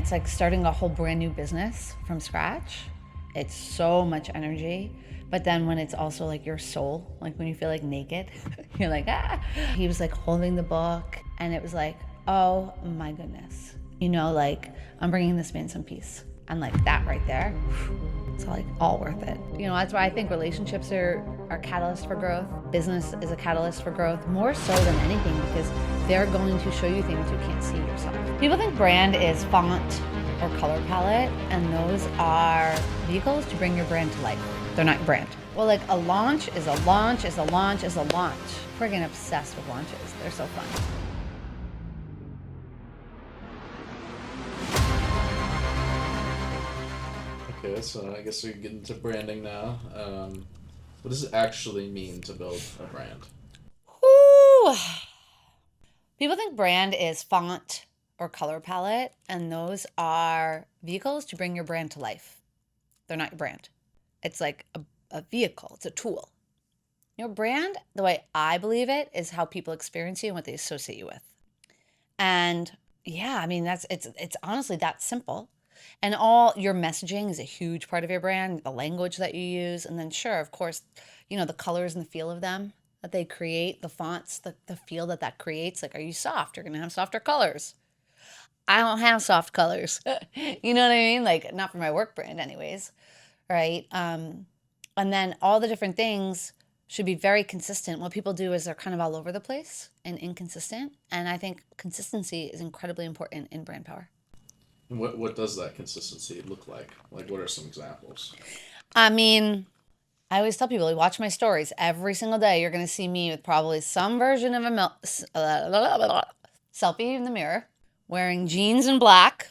it's like starting a whole brand new business from scratch. It's so much energy. But then when it's also like your soul, like when you feel like naked, you're like, ah. He was like holding the book and it was like, oh my goodness. You know, like I'm bringing this man some peace. And like that right there, it's like all worth it. You know, that's why I think relationships are catalysts for growth. Business is a catalyst for growth, more so than anything, because they're going to show you things you can't see yourself. People think brand is font or color palette, and those are vehicles to bring your brand to life. They're not your brand. Well, like a launch is a launch is a launch is a launch. Friggin' obsessed with launches. They're so fun. Okay, so I guess we can get into branding now. What does it actually mean to build a brand? Whew. People think brand is font or color palette, and those are vehicles to bring your brand to life. They're not your brand. It's like a vehicle, it's a tool. Your brand, the way I believe it, is how people experience you and what they associate you with. And yeah, I mean, it's honestly that simple. And all your messaging is a huge part of your brand, the language that you use. And then sure, of course, you know, the colors and the feel of them that they create, the fonts, the feel that creates. Like, are you soft? You're going to have softer colors. I don't have soft colors. You know what I mean? Like, not for my work brand anyways, right? And then all the different things should be very consistent. What people do is they're kind of all over the place and inconsistent. And I think consistency is incredibly important in brand power. And what does that consistency look like? Like, what are some examples? I mean, I always tell people, watch my stories. Every single day, you're going to see me with probably some version of a selfie in the mirror, wearing jeans in black,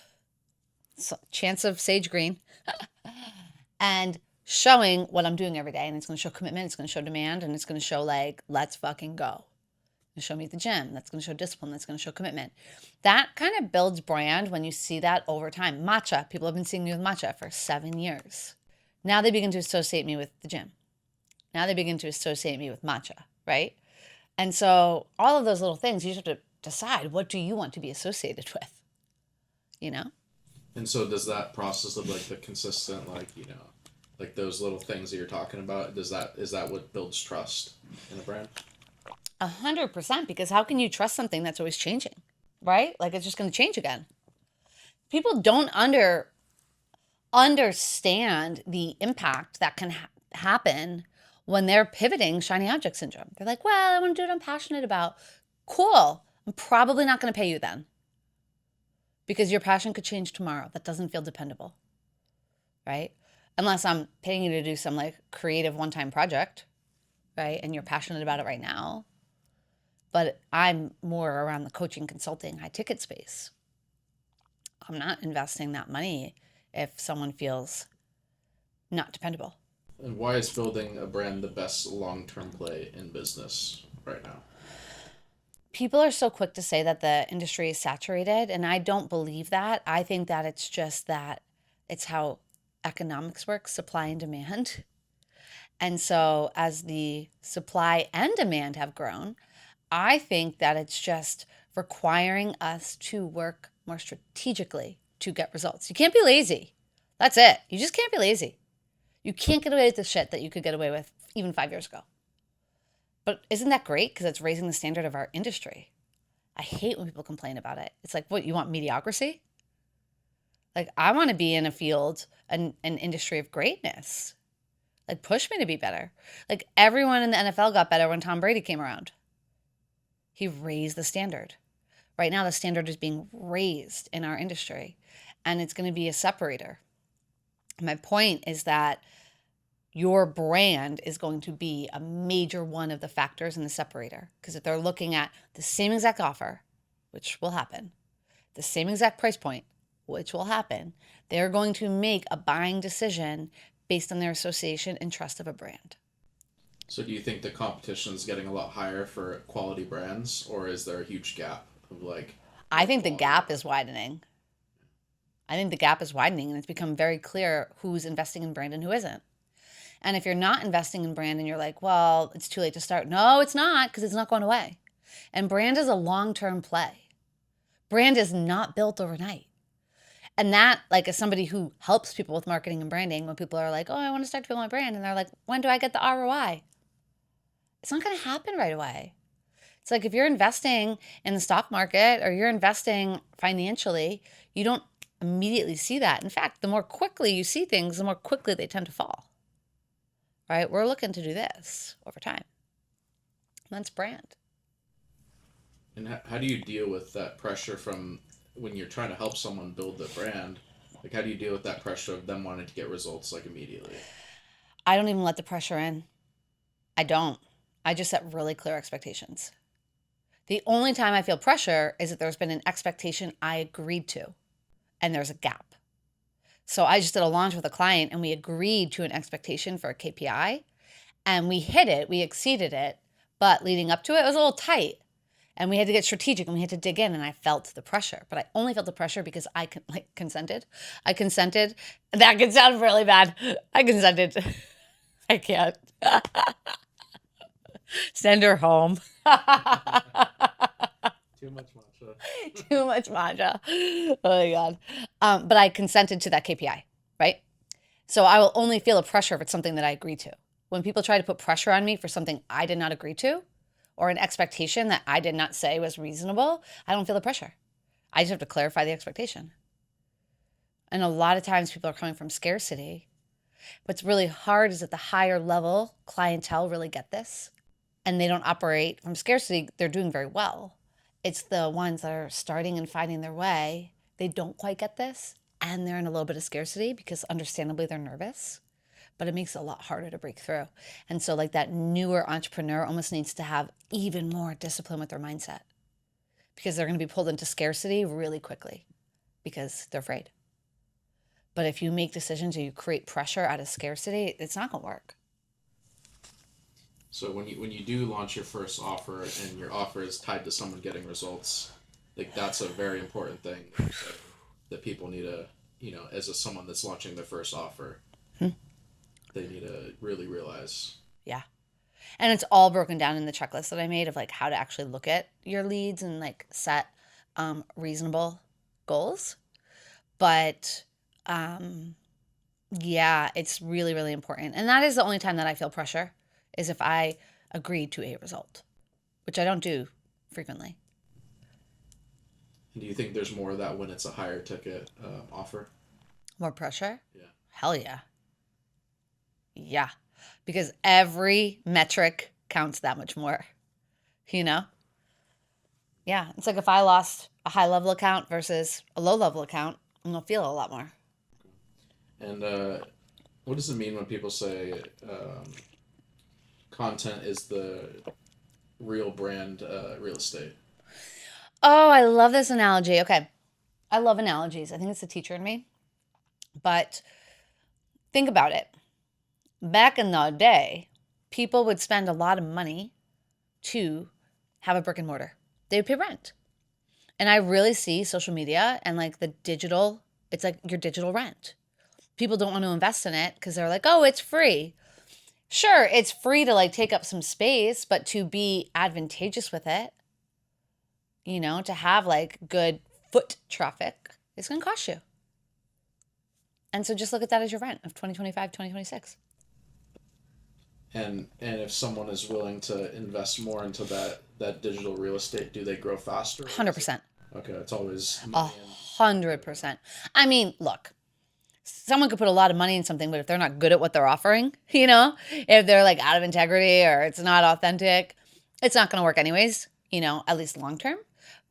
chance of sage green, and showing what I'm doing every day. And it's going to show commitment, it's going to show demand, and it's going to show like, let's fucking go. It's show me at the gym. That's going to show discipline. That's going to show commitment. That kind of builds brand when you see that over time. Matcha. People have been seeing me with matcha for 7 years. Now they begin to associate me with the gym. Now they begin to associate me with matcha, right? And so all of those little things, you just have to decide, what do you want to be associated with, you know? And so does that process of like the consistent, like, like those little things that you're talking about, is that what builds trust in a brand? 100%, because how can you trust something that's always changing, right? Like it's just going to change again. People don't understand the impact that can happen when they're pivoting shiny object syndrome. They're like, well, I want to do what I'm passionate about. Cool. I'm probably not going to pay you then, because your passion could change tomorrow. That doesn't feel dependable, right? Unless I'm paying you to do some like creative one-time project, right? And you're passionate about it right now. But I'm more around the coaching, consulting, high ticket space. I'm not investing that money if someone feels not dependable. And why is building a brand the best long-term play in business right now? People are so quick to say that the industry is saturated, and I don't believe that. I think that it's just that it's how economics works, supply and demand. And so as the supply and demand have grown, I think that it's just requiring us to work more strategically to get results. You can't be lazy. That's it. You just can't be lazy. You can't get away with the shit that you could get away with even 5 years ago. But isn't that great? Because it's raising the standard of our industry. I hate when people complain about it. It's like, what, you want mediocrity? Like, I want to be in a field, an industry of greatness. Like, push me to be better. Like, everyone in the NFL got better when Tom Brady came around. He raised the standard. Right now, the standard is being raised in our industry, and it's going to be a separator. My point is that your brand is going to be a major one of the factors in the separator. Because if they're looking at the same exact offer, which will happen, the same exact price point, which will happen, they're going to make a buying decision based on their association and trust of a brand. So do you think the competition is getting a lot higher for quality brands, or is there a huge gap of like? I think the gap is widening. I think the gap is widening, and it's become very clear who's investing in brand and who isn't. And if you're not investing in brand and you're like, well, it's too late to start. No, it's not, because it's not going away. And brand is a long-term play. Brand is not built overnight. And that, like, as somebody who helps people with marketing and branding, when people are like, oh, I want to start to build my brand, and they're like, when do I get the ROI? It's not going to happen right away. It's like if you're investing in the stock market or you're investing financially, you don't immediately see that. In fact, the more quickly you see things, the more quickly they tend to fall, right? We're looking to do this over time. And that's brand. And how do you deal with that pressure from when you're trying to help someone build the brand? Like, how do you deal with that pressure of them wanting to get results like immediately? I don't even let the pressure in. I don't. I just set really clear expectations. The only time I feel pressure is if there's been an expectation I agreed to and there's a gap. So I just did a launch with a client and we agreed to an expectation for a KPI and we hit it, we exceeded it, but leading up to it was a little tight and we had to get strategic and we had to dig in and I felt the pressure, but I only felt the pressure because I consented. I consented. That could sound really bad. I consented. I can't. Send her home. Too much matcha. Too much matcha. Oh my God. But I consented to that KPI, right? So I will only feel a pressure if it's something that I agree to. When people try to put pressure on me for something I did not agree to, or an expectation that I did not say was reasonable, I don't feel the pressure. I just have to clarify the expectation. And a lot of times people are coming from scarcity. What's really hard is that the higher level clientele really get this and they don't operate from scarcity. They're doing very well. It's the ones that are starting and finding their way. They don't quite get this and they're in a little bit of scarcity because understandably they're nervous, but it makes it a lot harder to break through. And so like that newer entrepreneur almost needs to have even more discipline with their mindset because they're going to be pulled into scarcity really quickly because they're afraid. But if you make decisions or you create pressure out of scarcity, it's not going to work. So when you do launch your first offer and your offer is tied to someone getting results, like that's a very important thing that people need to, as someone that's launching their first offer, they need to really realize. Yeah. And it's all broken down in the checklist that I made of like how to actually look at your leads and like set reasonable goals. But yeah, it's really, really important. And that is the only time that I feel pressure is if I agree to a result, which I don't do frequently. And do you think there's more of that when it's a higher ticket offer? More pressure? Yeah. Hell yeah. Yeah. Because every metric counts that much more, you know? Yeah. It's like if I lost a high level account versus a low level account, I'm going to feel it a lot more. And what does it mean when people say content is the real brand real estate? Oh, I love this analogy. Okay. I love analogies. I think it's the teacher in me. But think about it. Back in the day, people would spend a lot of money to have a brick and mortar. They would pay rent. And I really see social media and like the digital, it's like your digital rent. People don't want to invest in it because they're like, oh, it's free. Sure, it's free to like take up some space, but to be advantageous with it, to have like good foot traffic, it's going to cost you. And so just look at that as your rent of 2025, 2026. And if someone is willing to invest more into that digital real estate, do they grow faster? 100%. Okay, it's always 100%. I mean, look, someone could put a lot of money in something, but if they're not good at what they're offering, if they're like out of integrity or it's not authentic, it's not going to work anyways, at least long term.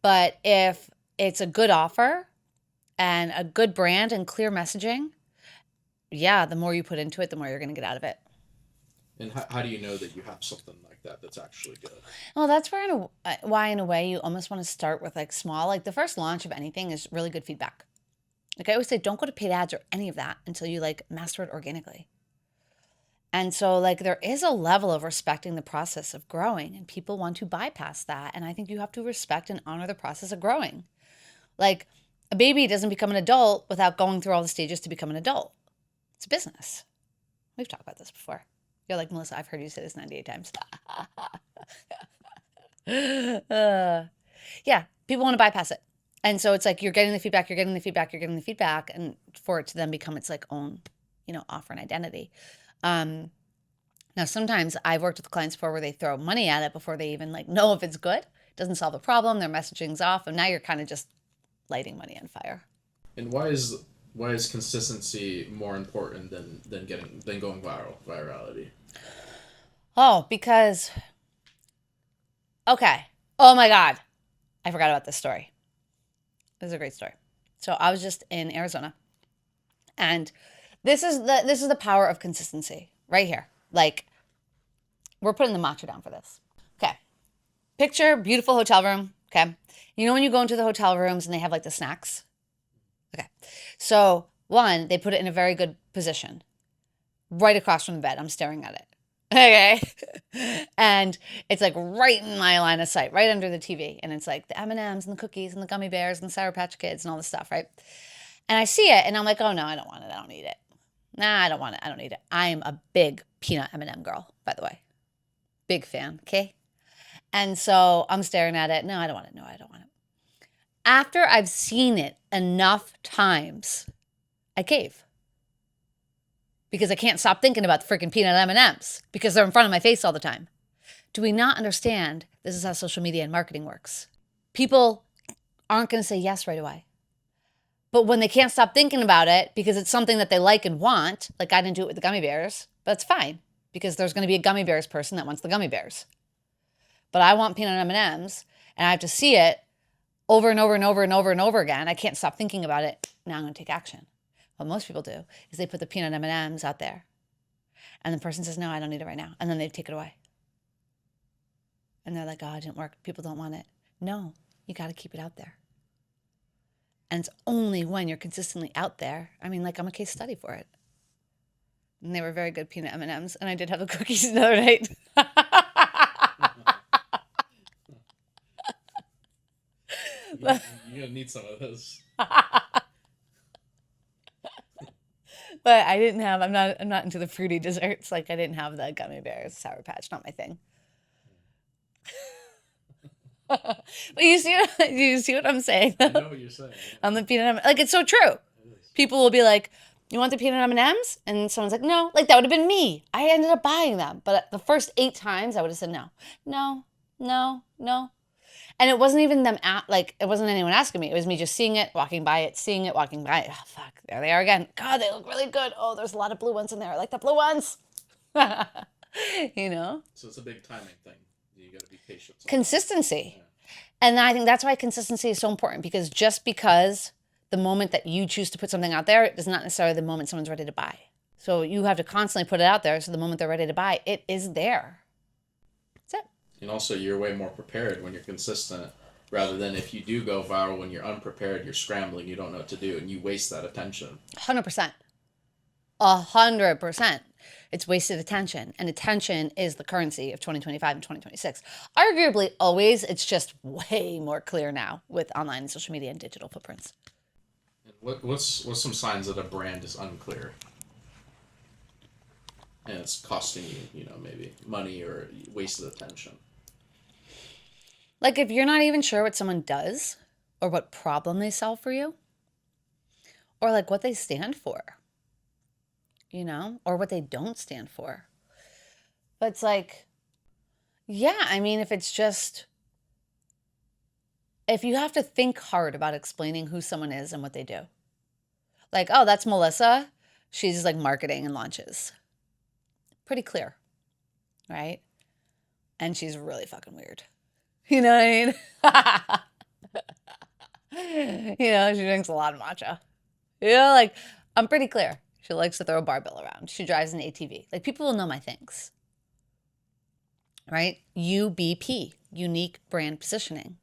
But if it's a good offer and a good brand and clear messaging, yeah, the more you put into it, the more you're going to get out of it. And how do you know that you have something like that that's actually good? Well, that's why in a way you almost want to start with like small, like the first launch of anything is really good feedback. Like I always say, don't go to paid ads or any of that until you like master it organically. And so like there is a level of respecting the process of growing and people want to bypass that. And I think you have to respect and honor the process of growing. Like a baby doesn't become an adult without going through all the stages to become an adult. It's a business. We've talked about this before. You're like, Melissa, I've heard you say this 98 times. Yeah, people want to bypass it. And so it's like you're getting the feedback, you're getting the feedback, you're getting the feedback, and for it to then become its like own, offer and identity. Um, Now, sometimes I've worked with clients before where they throw money at it before they even like know if it's good. It doesn't solve the problem. Their messaging's off, and now you're kind of just lighting money on fire. And why is consistency more important than going virality? Oh, because okay. Oh my God, I forgot about this story. This is a great story. So I was just in Arizona, and this is the power of consistency right here. Like we're putting the matcha down for this. Okay, picture beautiful hotel room. Okay, when you go into the hotel rooms and they have like the snacks. Okay, so one, they put it in a very good position, right across from the bed. I'm staring at it. Okay. And it's like right in my line of sight, right under the TV. And it's like the M&Ms and the cookies and the gummy bears and the Sour Patch Kids and all this stuff, right? And I see it and I'm like, oh no, I don't want it. I don't need it. Nah, I don't want it. I don't need it. I am a big peanut M&M girl, by the way. Big fan, okay? And so I'm staring at it. No, I don't want it. No, I don't want it. After I've seen it enough times, I cave. Because I can't stop thinking about the freaking peanut M&Ms because they're in front of my face all the time. Do we not understand this is how social media and marketing works? People aren't going to say yes right away. But when they can't stop thinking about it because it's something that they like and want, like I didn't do it with the gummy bears, but it's fine because there's going to be a gummy bears person that wants the gummy bears. But I want peanut M&Ms and I have to see it over and over and over and over and over again. I can't stop thinking about it. Now I'm going to take action. What most people do is they put the peanut M&Ms out there. And the person says, no, I don't need it right now. And then they take it away. And they're like, oh, it didn't work. People don't want it. No, you got to keep it out there. And it's only when you're consistently out there. I mean, like I'm a case study for it. And they were very good peanut M&Ms. And I did have the cookies the other night. You're gonna need some of this. But I didn't have. I'm not into the fruity desserts. Like I didn't have the gummy bears, Sour Patch, not my thing. But you see what I'm saying? I know what you're saying. On the peanut M, like it's so true. People will be like, "You want the peanut M&Ms?" And someone's like, "No." Like that would have been me. I ended up buying them, but the first 8 times I would have said no, no, no, no. And it wasn't even them like it wasn't anyone asking me. It was me just seeing it, walking by it, seeing it, walking by it. Oh fuck, there they are again. God, they look really good. Oh, there's a lot of blue ones in there. I like the blue ones. So it's a big timing thing. You got to be patient. Consistency. Yeah. And I think that's why consistency is so important because just because the moment that you choose to put something out there is not necessarily the moment someone's ready to buy. So you have to constantly put it out there so the moment they're ready to buy, it is there. That's it. And also, you're way more prepared when you're consistent, rather than if you do go viral when you're unprepared, you're scrambling, you don't know what to do, and you waste that attention. 100%. 100%. It's wasted attention. And attention is the currency of 2025 and 2026. Arguably, always, it's just way more clear now with online and social media and digital footprints. And what's some signs that a brand is unclear? And it's costing you, maybe money or wasted attention. Like if you're not even sure what someone does or what problem they solve for you or like what they stand for, or what they don't stand for. But it's like, yeah, I mean, if you have to think hard about explaining who someone is and what they do. Like, oh, that's Melissa. She's like marketing and launches. Pretty clear, right? And she's really fucking weird. You know what I mean? She drinks a lot of matcha. Like I'm pretty clear. She likes to throw a barbell around. She drives an ATV. Like people will know my things. Right? UBP, unique brand positioning.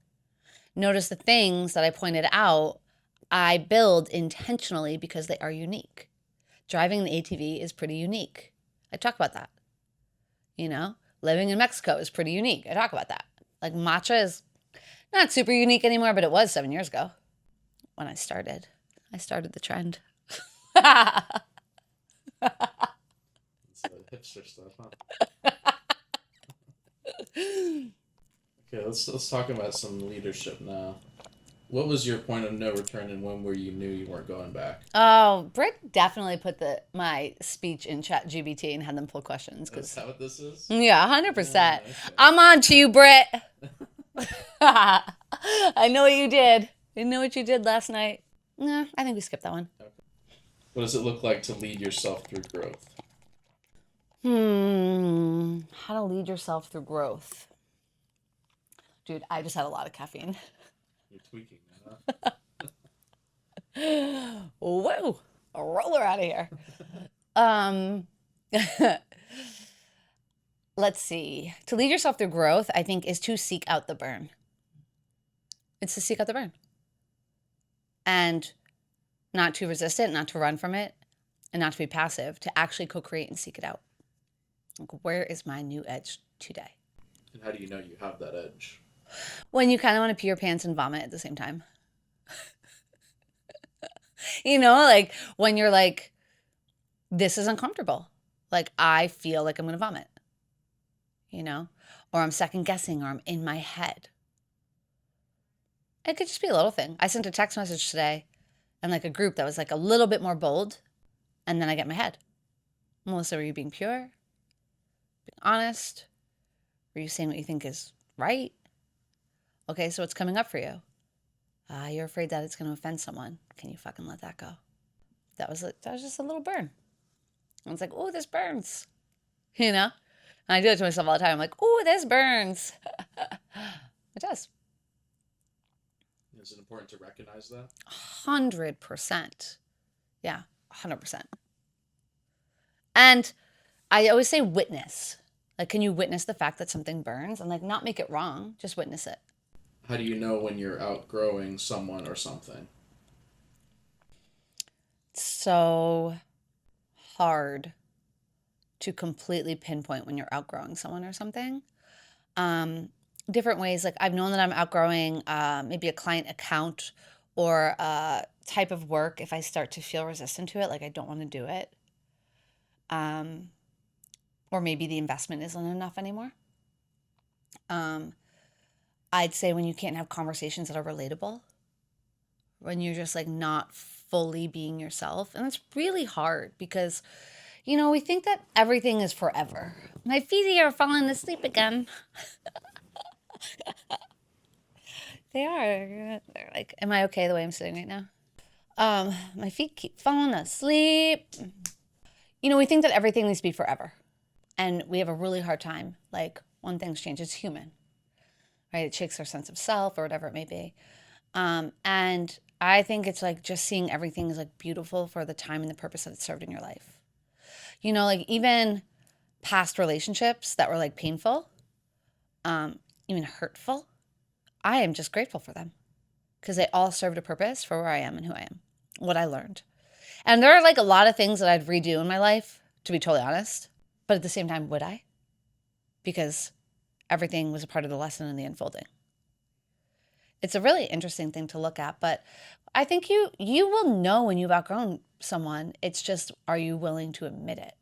Notice the things that I pointed out, I build intentionally because they are unique. Driving an ATV is pretty unique. I talk about that. Living in Mexico is pretty unique. I talk about that. Like matcha is not super unique anymore, but it was 7 years ago when I started. I started the trend. It's the hipster stuff, huh? Okay, let's talk about some leadership now. What was your point of no return, and when were you knew you weren't going back? Oh, Britt definitely put my speech in Chat GBT and had them pull questions Oh, is because that what this is? yeah, 100%. Okay. I'm on to you, Britt. I know what you did. I know what you did last night. Nah, I think we skipped that one. Okay. What does it look like to lead yourself through growth? How to lead yourself through growth. Dude, I just had a lot of caffeine. You're tweaking that, Whoa, a roller out of here. Um, let's see. To lead yourself through growth, I think, is to seek out the burn. It's to seek out the burn and not to resist it, not to run from it, and not to be passive, to actually co-create and seek it out. Like, where is my new edge today? And how do you know you have that edge? When you kind of want to pee your pants and vomit at the same time. You know, like when you're like, this is uncomfortable. Like, I feel like I'm going to vomit, you know, or I'm second guessing, or I'm in my head. It could just be a little thing. I sent a text message today and like a group that was like a little bit more bold. And then I get in my head. Melissa, were you being pure? Being honest? Were you saying what you think is right? Okay, so what's coming up for you? You're afraid that it's going to offend someone. Can you fucking let that go? That was just a little burn. I was like, oh, this burns. You know? And I do it to myself all the time. I'm like, oh, this burns. It does. Is it important to recognize that? 100%. Yeah, 100%. And I always say witness. Like, can you witness the fact that something burns? And like, not make it wrong, just witness it. How do you know when you're outgrowing someone or something? It's so hard to completely pinpoint when you're outgrowing someone or something. Different ways, like I've known that I'm outgrowing maybe a client account or a type of work if I start to feel resistant to it, like I don't want to do it. Or maybe the investment isn't enough anymore. I'd say when you can't have conversations that are relatable, when you're just like not fully being yourself. And it's really hard because, you know, we think that everything is forever. My feet are falling asleep again. They are. They're like, am I okay the way I'm sitting right now? My feet keep falling asleep. You know, we think that everything needs to be forever. And we have a really hard time. Like, when things change, it's human, right? It shakes our sense of self or whatever it may be. And I think it's like just seeing everything is like beautiful for the time and the purpose that it served in your life. You know, like even past relationships that were like painful, even hurtful, I am just grateful for them because they all served a purpose for where I am and who I am, what I learned. And there are like a lot of things that I'd redo in my life, to be totally honest. But at the same time, would I? Because everything was a part of the lesson in the unfolding. It's a really interesting thing to look at, but I think you will know when you've outgrown someone. It's just, are you willing to admit it?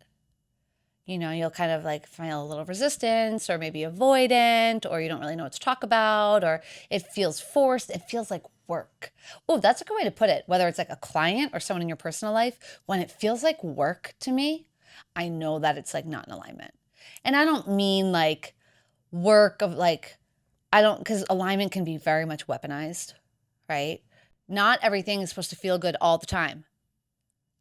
You know, you'll kind of like feel a little resistance or maybe avoidant, or you don't really know what to talk about, or it feels forced. It feels like work. Oh, that's a good way to put it. Whether it's like a client or someone in your personal life, when it feels like work to me, I know that it's like not in alignment. And I don't mean like work of like, because alignment can be very much weaponized, right? Not everything is supposed to feel good all the time.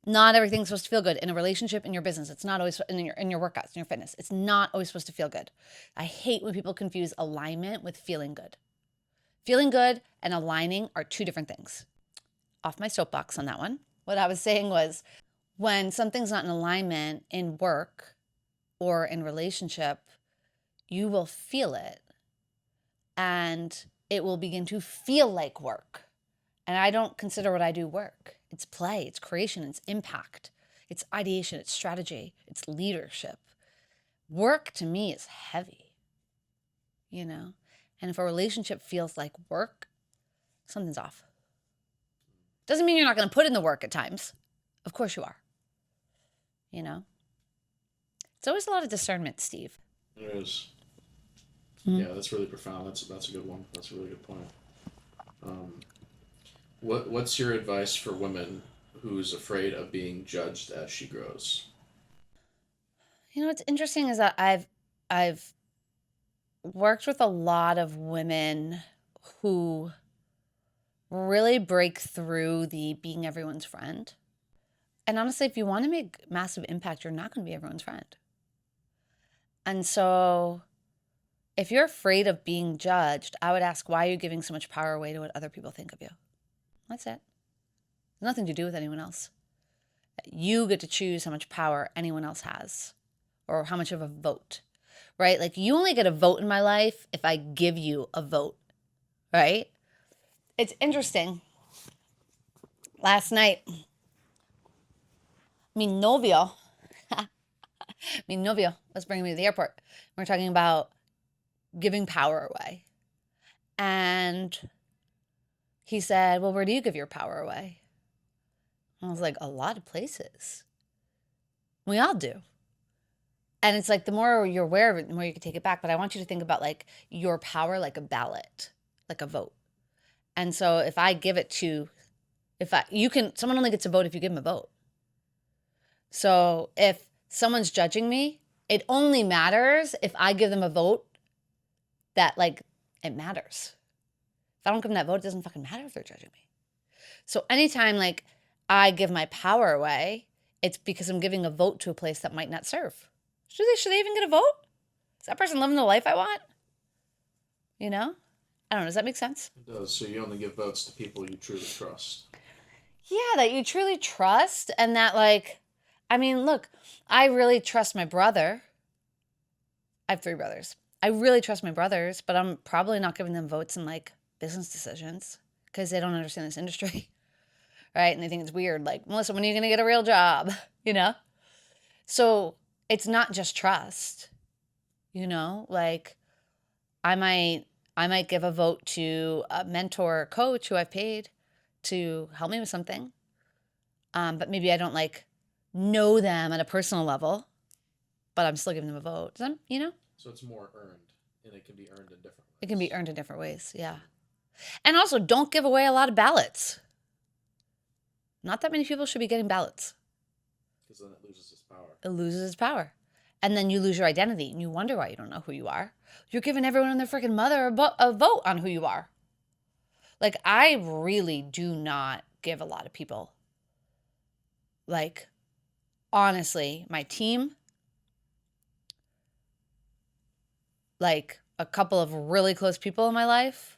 Not everything's supposed to feel good in a relationship, in your business. It's not always in your workouts, in your fitness. It's not always supposed to feel good. I hate when people confuse alignment with feeling good. Feeling good and aligning are two different things. Off my soapbox on that one. What I was saying was when something's not in alignment in work or in relationship, you will feel it and it will begin to feel like work. And I don't consider what I do work. It's play, it's creation, it's impact, it's ideation, it's strategy, it's leadership. Work to me is heavy, you know? And if a relationship feels like work, something's off. Doesn't mean you're not going to put in the work at times. Of course you are. You know? It's always a lot of discernment, Steve. It is. Mm-hmm. Yeah, that's really profound. That's a good one. That's a really good point. What's your advice for women who's afraid of being judged as she grows? What's interesting is that I've worked with a lot of women who really break through the being everyone's friend. And honestly, if you want to make massive impact, you're not going to be everyone's friend. And so if you're afraid of being judged, I would ask, why are you giving so much power away to what other people think of you? That's it. Nothing to do with anyone else. You get to choose how much power anyone else has or how much of a vote, right? Like you only get a vote in my life if I give you a vote, right? It's interesting. Last night, mi novio, mi novio was bringing me to the airport. We're talking about giving power away. And he said, well, where do you give your power away? I was like, a lot of places. We all do. And it's like the more you're aware of it, the more you can take it back. But I want you to think about like your power like a ballot, like a vote. And so if I give it to, if I, you can, someone only gets a vote if you give them a vote. So if someone's judging me, it only matters if I give them a vote that like it matters. If I don't give them that vote, it doesn't fucking matter if they're judging me. So anytime like I give my power away, it's because I'm giving a vote to a place that might not serve. Should they even get a vote? Is that person living the life I want? You know? I don't know. Does that make sense? It does. So you only give votes to people you truly trust. Yeah, that you truly trust and that like, I mean, look, I really trust my brother. I have 3 brothers. I really trust my brothers, but I'm probably not giving them votes in like business decisions because they don't understand this industry, right? And they think it's weird. Like, Melissa, when are you going to get a real job? You know? So it's not just trust, like I might I might give a vote to a mentor or coach who I've paid to help me with something. But maybe I don't like know them at a personal level, but I'm still giving them a vote. So it's more earned, and it can be earned in different It can be ways. earned in different ways. Yeah. And also don't give away a lot of ballots. Not that many people should be getting ballots. Because then it loses its power. It loses its power. And then you lose your identity and you wonder why you don't know who you are. You're giving everyone and their freaking mother a vote on who you are. Like, I really do not give a lot of people, like, honestly, my team, like, a couple of really close people in my life,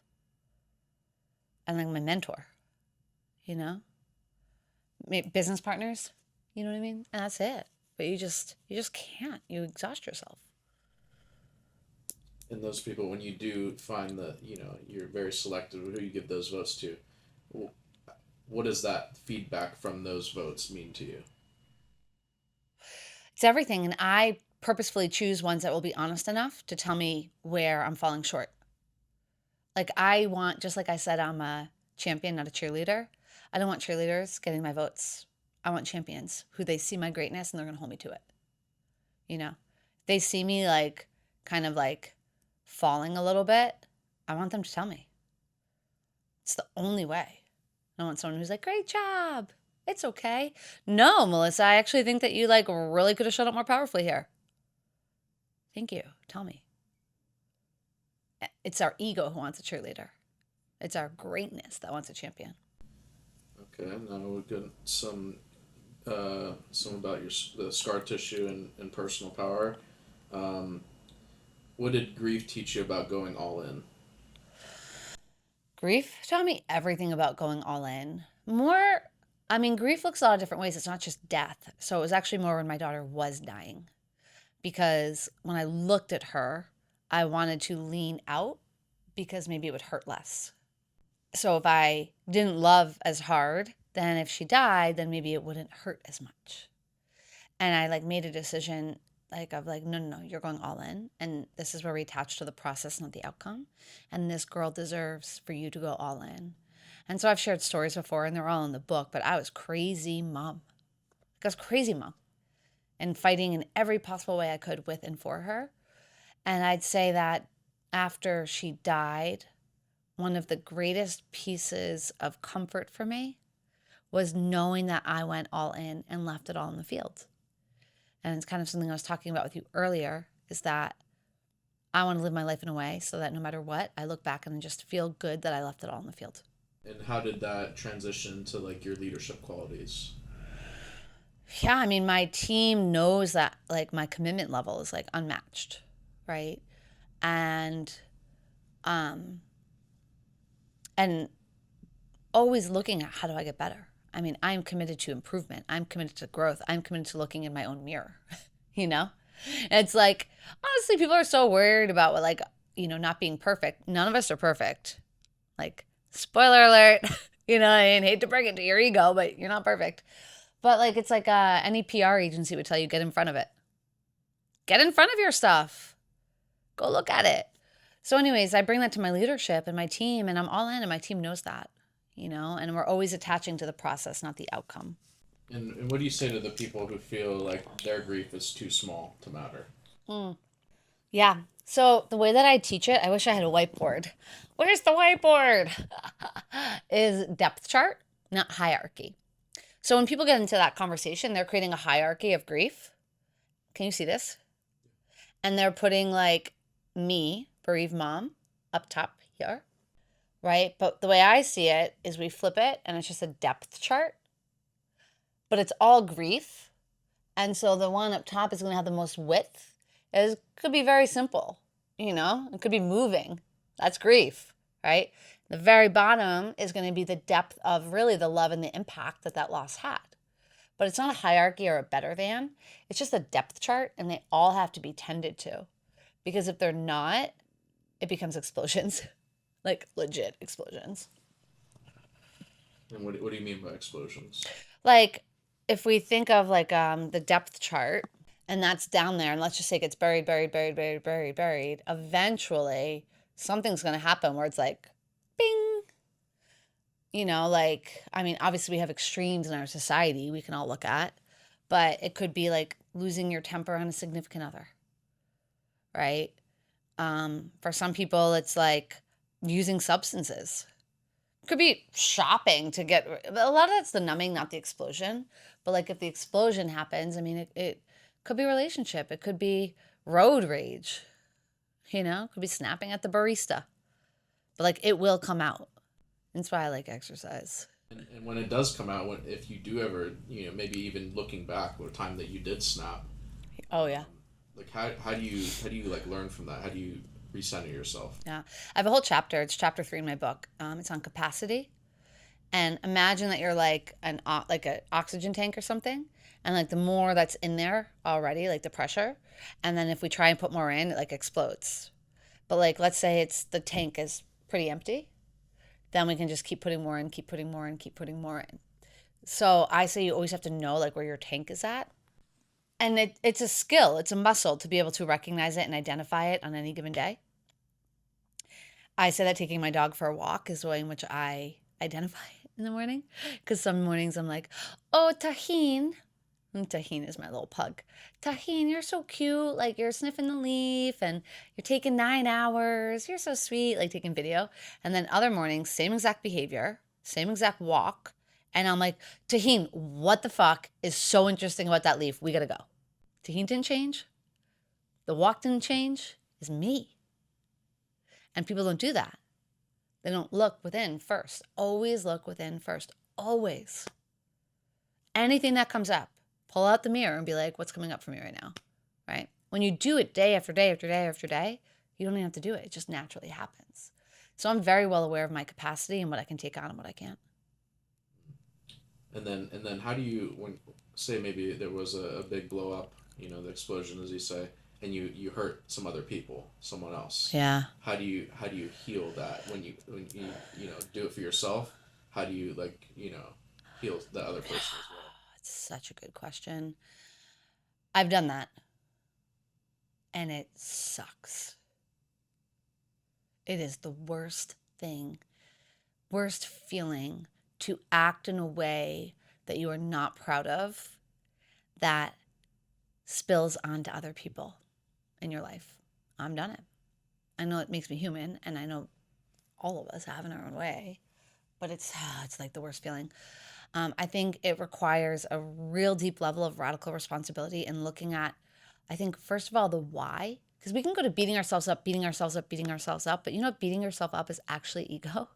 and like my mentor, you know, business partners, you know what I mean? And that's it. But you just can't. You exhaust yourself. And those people, when you do find that, you're very selective who you give those votes to, what does that feedback from those votes mean to you? It's everything. And I purposefully choose ones that will be honest enough to tell me where I'm falling short. Like, I want, just like I said, I'm a champion, not a cheerleader. I don't want cheerleaders getting my votes. I want champions who they see my greatness and they're going to hold me to it. You know, they see me like kind of like falling a little bit. I want them to tell me. It's the only way. I don't want someone who's like, great job. It's okay. No, Melissa, I actually think that you like really could have showed up more powerfully here. Thank you. Tell me. It's our ego who wants a cheerleader. It's our greatness that wants a champion. Okay, now we'll get some about the scar tissue and personal power. Um, what did grief teach you about going all in? Grief taught me everything about going all in. More, I mean, grief looks a lot of different ways. It's not just death. So it was actually more when my daughter was dying. Because when I looked at her, I wanted to lean out because maybe it would hurt less. So if I didn't love as hard, then if she died, then maybe it wouldn't hurt as much. And I like made a decision like of like, no, no, no, you're going all in. And this is where we attach to the process, not the outcome. And this girl deserves for you to go all in. And so I've shared stories before and they're all in the book, but I was crazy mom. I was crazy mom and fighting in every possible way I could with and for her. And I'd say that after she died, one of the greatest pieces of comfort for me was knowing that I went all in and left it all in the field. And it's kind of something I was talking about with you earlier, is that I want to live my life in a way so that no matter what, I look back and just feel good that I left it all in the field. And how did that transition to like your leadership qualities? Yeah, I mean, my team knows that like my commitment level is like unmatched, right? And um and always looking at how do I get better. I mean, I'm committed to improvement. I'm committed to growth. I'm committed to looking in my own mirror, you know? It's like, honestly, people are so worried about what, like, not being perfect. None of us are perfect. Like, spoiler alert, I mean, hate to bring it to your ego, but you're not perfect. But like, it's like any PR agency would tell you, get in front of it. Get in front of your stuff. Go look at it. So anyways, I bring that to my leadership and my team, and I'm all in, and my team knows that, and we're always attaching to the process, not the outcome. And what do you say to the people who feel like their grief is too small to matter? Mm. Yeah. So the way that I teach it, I wish I had a whiteboard. Where's the whiteboard? Is depth chart, not hierarchy. So when people get into that conversation, they're creating a hierarchy of grief. Can you see this? And they're putting like me, bereaved mom, up top here, right? But the way I see it is we flip it and it's just a depth chart, but it's all grief. And so the one up top is going to have the most width. It could be very simple, it could be moving. That's grief, right? The very bottom is going to be the depth of really the love and the impact that that loss had. But it's not a hierarchy or a better than. It's just a depth chart, and they all have to be tended to. Because if they're not, it becomes explosions, like legit explosions. And what do you mean by explosions? Like if we think of like the depth chart, and that's down there, and let's just say it gets buried, buried, buried, buried, buried, buried, eventually something's going to happen where it's like, bing. Like, I mean, obviously we have extremes in our society we can all look at, but it could be like losing your temper on a significant other, right? For some people, it's like using substances. It could be shopping to get, a lot of that's the numbing, not the explosion. But like if the explosion happens, I mean, it could be relationship. It could be road rage, it could be snapping at the barista. But like it will come out. That's why I like exercise. And when it does come out, if you do ever, maybe even looking back, what time that you did snap, Oh, yeah. like how do you like learn from that? How do you recenter yourself? Yeah. I have a whole chapter. It's chapter 3 in my book. It's on capacity. And imagine that you're like like an oxygen tank or something. And like the more that's in there already, like the pressure. And then if we try and put more in, it like explodes. But like, let's say the tank is pretty empty. Then we can just keep putting more in, keep putting more in, keep putting more in. So I say you always have to know like where your tank is at. And it's a skill, it's a muscle to be able to recognize it and identify it on any given day. I say that taking my dog for a walk is the way in which I identify it in the morning. Because some mornings I'm like, oh, Tahine. And Tahine is my little pug. Tahine, you're so cute. Like you're sniffing the leaf and you're taking 9 hours. You're so sweet. Like taking video. And then other mornings, same exact behavior, same exact walk. And I'm like, Tahine, what the fuck is so interesting about that leaf? We got to go. Tahine didn't change. The walk didn't change. It's me. And people don't do that. They don't look within first. Always look within first. Always. Anything that comes up, pull out the mirror and be like, what's coming up for me right now? Right? When you do it day after day after day after day, you don't even have to do it. It just naturally happens. So I'm very well aware of my capacity and what I can take on and what I can't. And then how do you, when say maybe there was a big blow up, the explosion as you say, and you hurt some other people, someone else. Yeah. How do you heal that when you do it for yourself? How do you like heal the other person as well? It's such a good question. I've done that. And it sucks. It is the worst thing, worst feeling to act in a way that you are not proud of that spills onto other people in your life. I've done it. I know it makes me human, and I know all of us have in our own way, but it's like the worst feeling. I think it requires a real deep level of radical responsibility in looking at, I think, first of all, the why. Because we can go to beating ourselves up, beating ourselves up, beating ourselves up. But you know what? Beating yourself up is actually ego.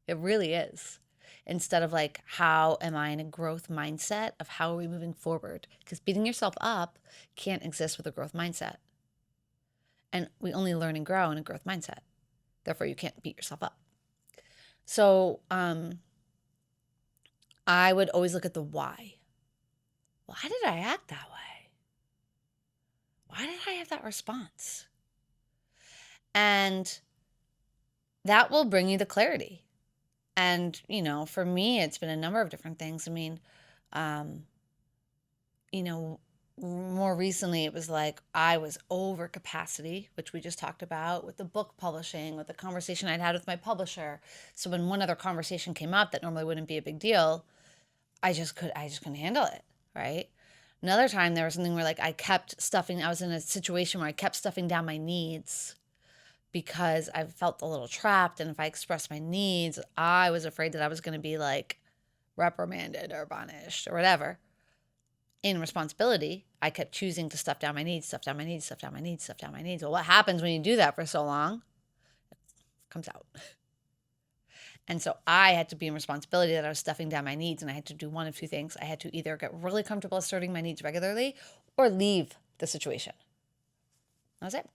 It really is. Instead of like, how am I in a growth mindset of how are we moving forward? Because beating yourself up can't exist with a growth mindset. And we only learn and grow in a growth mindset. Therefore, you can't beat yourself up. So I would always look at the why. Why did I act that way? Why did I have that response? And that will bring you the clarity. And, you know, for me, it's been a number of different things. I mean, you know, more recently, it was like I was over capacity, which we just talked about with the book publishing, with the conversation I'd had with my publisher. So when one other conversation came up that normally wouldn't be a big deal, I just couldn't handle it, right? Another time there was something where like I was in a situation where I kept stuffing down my needs because I felt a little trapped. And if I expressed my needs, I was afraid that I was going to be like reprimanded or punished or whatever. In responsibility, I kept choosing to stuff down my needs, stuff down my needs, stuff down my needs, stuff down my needs. Well, what happens when you do that for so long? It comes out. And so I had to be in responsibility that I was stuffing down my needs, and I had to do one of two things. I had to either get really comfortable asserting my needs regularly or leave the situation. That was it.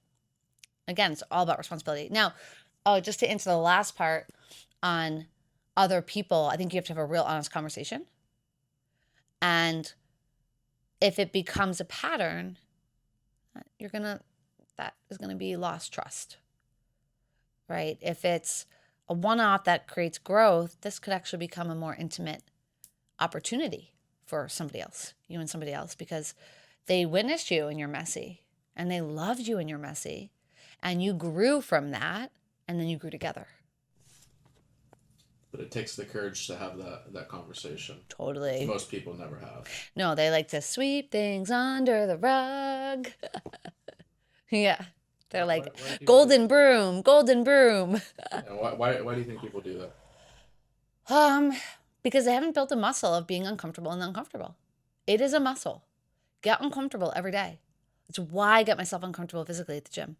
Again, it's all about responsibility. Now, just to answer the last part on other people, I think you have to have a real honest conversation. And if it becomes a pattern, that is going to be lost trust, right? If it's a one-off that creates growth, this could actually become a more intimate opportunity for somebody else, you and somebody else, because they witnessed you and you're messy, and they loved you and you're messy, and you grew from that, and then you grew together. But it takes the courage to have that conversation. Totally. Most people never have. No, they like to sweep things under the rug. Yeah. They're like, why golden broom, golden broom. why do you think people do that? Because they haven't built a muscle of being uncomfortable and uncomfortable. It is a muscle. Get uncomfortable every day. It's why I get myself uncomfortable physically at the gym.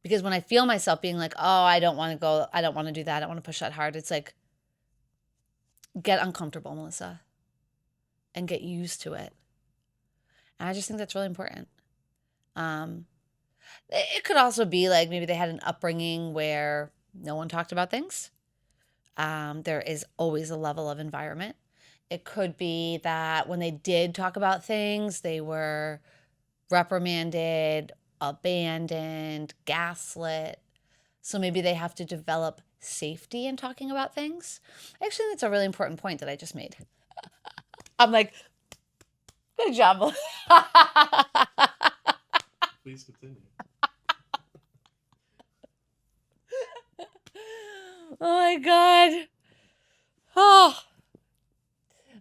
Because when I feel myself being like, oh, I don't want to go, I don't want to do that, I don't want to push that hard, it's like, get uncomfortable, Melissa, and get used to it. And I just think that's really important. It could also be like maybe they had an upbringing where no one talked about things. There is always a level of environment. It could be that when they did talk about things, they were reprimanded, abandoned, gaslit. So maybe they have to develop safety in talking about things. Actually, that's a really important point that I just made. I'm like, good job. Please continue. Oh my God. Oh,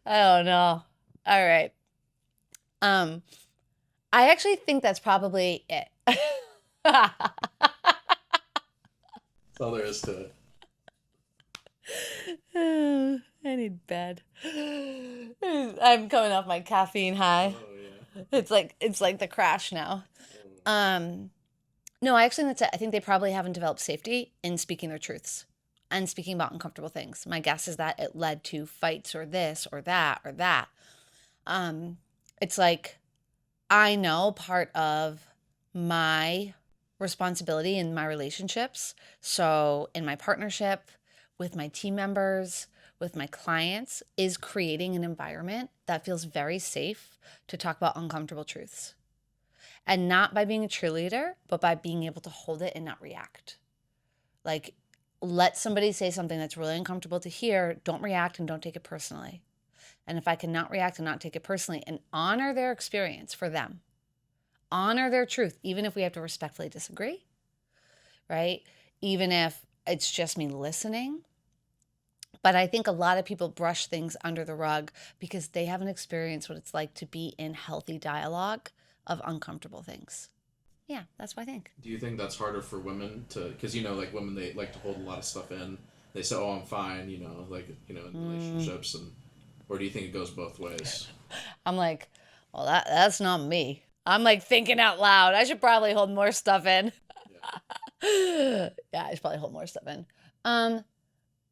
I don't know. All right. I actually think that's probably it. That's all there is to it. I need bed. I'm coming off my caffeine high. Oh yeah. It's like the crash now. No, I actually think that's it. I think they probably haven't developed safety in speaking their truths and speaking about uncomfortable things. My guess is that it led to fights or this or that or that. It's like, I know part of my responsibility in my relationships. So in my partnership, with my team members, with my clients, is creating an environment that feels very safe to talk about uncomfortable truths. And not by being a cheerleader, but by being able to hold it and not react. Like, let somebody say something that's really uncomfortable to hear, don't react and don't take it personally. And if I cannot react and not take it personally and honor their experience for them, honor their truth, even if we have to respectfully disagree, right? Even if it's just me listening. But I think a lot of people brush things under the rug because they haven't experienced what it's like to be in healthy dialogue of uncomfortable things. Yeah, that's what I think. Do you think that's harder for women to, because you know, like women, they like to hold a lot of stuff in. They say, "Oh, I'm fine," you know, like in Mm, relationships, and or do you think it goes both ways? I'm like, well, that's not me. I'm like thinking out loud. I should probably hold more stuff in. Yeah, Yeah, I should probably hold more stuff in. Um,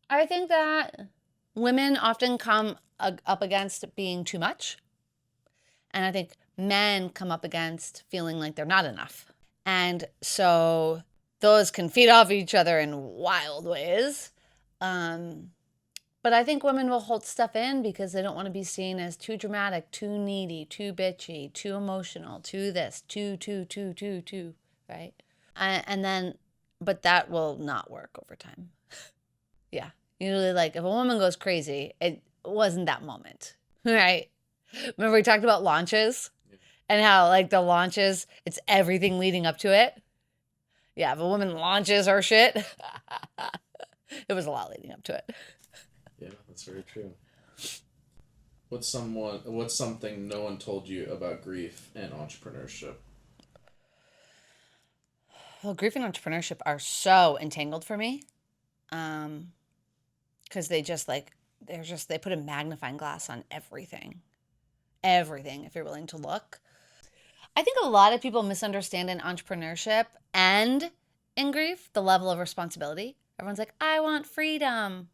I think that women often come up against being too much. And I think men come up against feeling like they're not enough. And so those can feed off each other in wild ways. Um, but I think women will hold stuff in because they don't want to be seen as too dramatic, too needy, too bitchy, too emotional, too this, too, right? And then, but that will not work over time. Yeah. Usually, like, if a woman goes crazy, it wasn't that moment, right? Remember we talked about launches yeah, and how, like, the launches, it's everything leading up to it. Yeah, if a woman launches her shit, it was a lot leading up to it. yeah. That's very true. What's something no one told you about grief and entrepreneurship? Well, grief and entrepreneurship are so entangled for me. Um, because they just like they put a magnifying glass on everything. Everything, if you're willing to look. I think a lot of people misunderstand in entrepreneurship and in grief the level of responsibility. Everyone's like, I want freedom.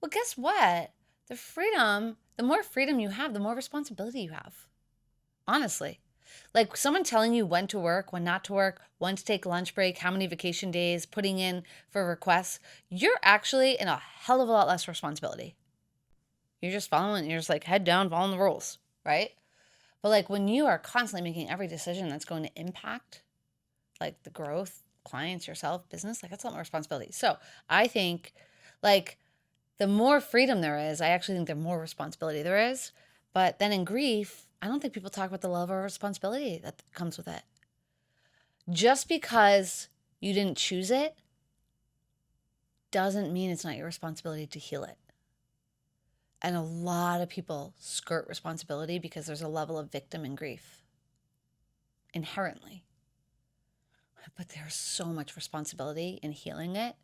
Well, guess what? The more freedom you have, the more responsibility you have. Honestly. Like someone telling you when to work, when not to work, when to take lunch break, how many vacation days, putting in for requests, you're actually in a hell of a lot less responsibility. You're just like head down, following the rules, right? But like when you are constantly making every decision that's going to impact like the growth, clients, yourself, business, like that's a lot more responsibility. So I think like the more freedom there is, I actually think the more responsibility there is. But then in grief, I don't think people talk about the level of responsibility that comes with it. Just because you didn't choose it doesn't mean it's not your responsibility to heal it. And a lot of people skirt responsibility because there's a level of victim in grief inherently. But there's so much responsibility in healing it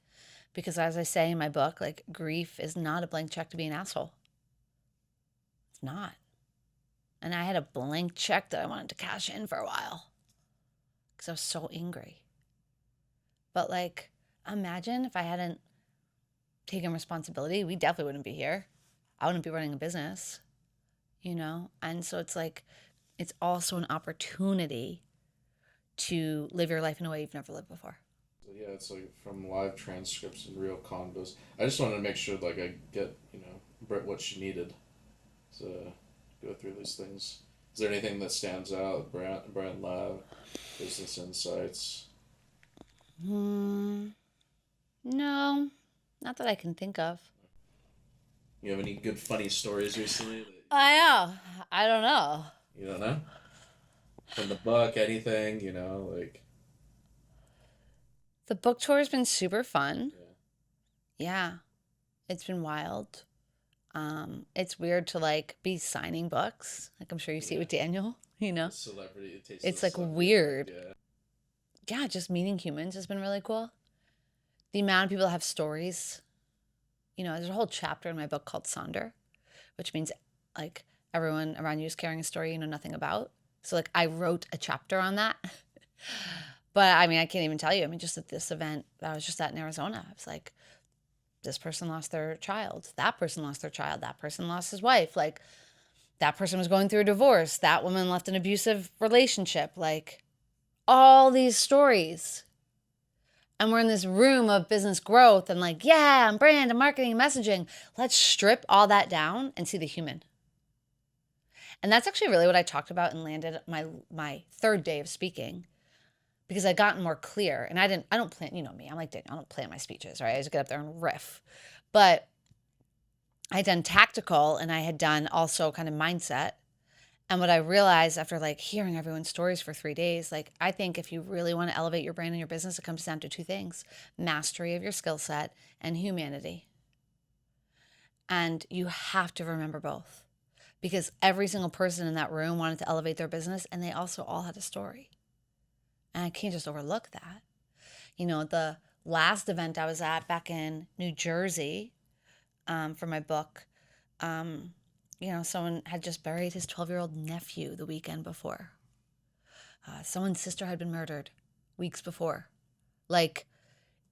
because, as I say in my book, like grief is not a blank check to be an asshole. It's not. And I had a blank check that I wanted to cash in for a while because I was so angry. But like, imagine if I hadn't taken responsibility, we definitely wouldn't be here. I wouldn't be running a business, you know? And so it's like, it's also an opportunity to live your life in a way you've never lived before. So yeah, it's like from live transcripts and real convos. I just wanted to make sure like I get Britt what she needed to go through these things. Is there anything that stands out? Brand Lab, business insights. Hmm. No, not that I can think of. You have any good funny stories recently that I know. I don't know. you don't know from the book? Anything like The book tour has been super fun. yeah, Yeah, it's been wild. It's weird to like be signing books. Like I'm sure you see it yeah. with Daniel, you know? The celebrity, it tastes of It's the like celebrity bag. weird. Yeah, Yeah, just meeting humans has been really cool. The amount of people that have stories. You know, there's a whole chapter in my book called Sonder, which means like everyone around you is carrying a story you know nothing about. So like I wrote a chapter on that. But I mean, I can't even tell you. I mean, just at this event that I was just at in Arizona, I was like, this person lost their child. That person lost their child. That person lost his wife. Like, that person was going through a divorce. That woman left an abusive relationship. Like, all these stories. And we're in this room of business growth and, like, yeah, and brand and marketing and messaging. Let's strip all that down and see the human. And that's actually really what I talked about and landed my third day of speaking because I'd gotten more clear. And I don't plan, you know me, I'm like, I don't plan my speeches, right? I just get up there and riff. But I had done tactical and I had done also kind of mindset. And what I realized after like hearing everyone's stories for 3 days, like I think if you really want to elevate your brand and your business, it comes down to two things: mastery of your skill set and humanity. And you have to remember both because every single person in that room wanted to elevate their business and they also all had a story. And I can't just overlook that. The last event I was at back in New Jersey, for my book, someone had just buried his 12-year-old nephew the weekend before. Someone's sister had been murdered weeks before. Like,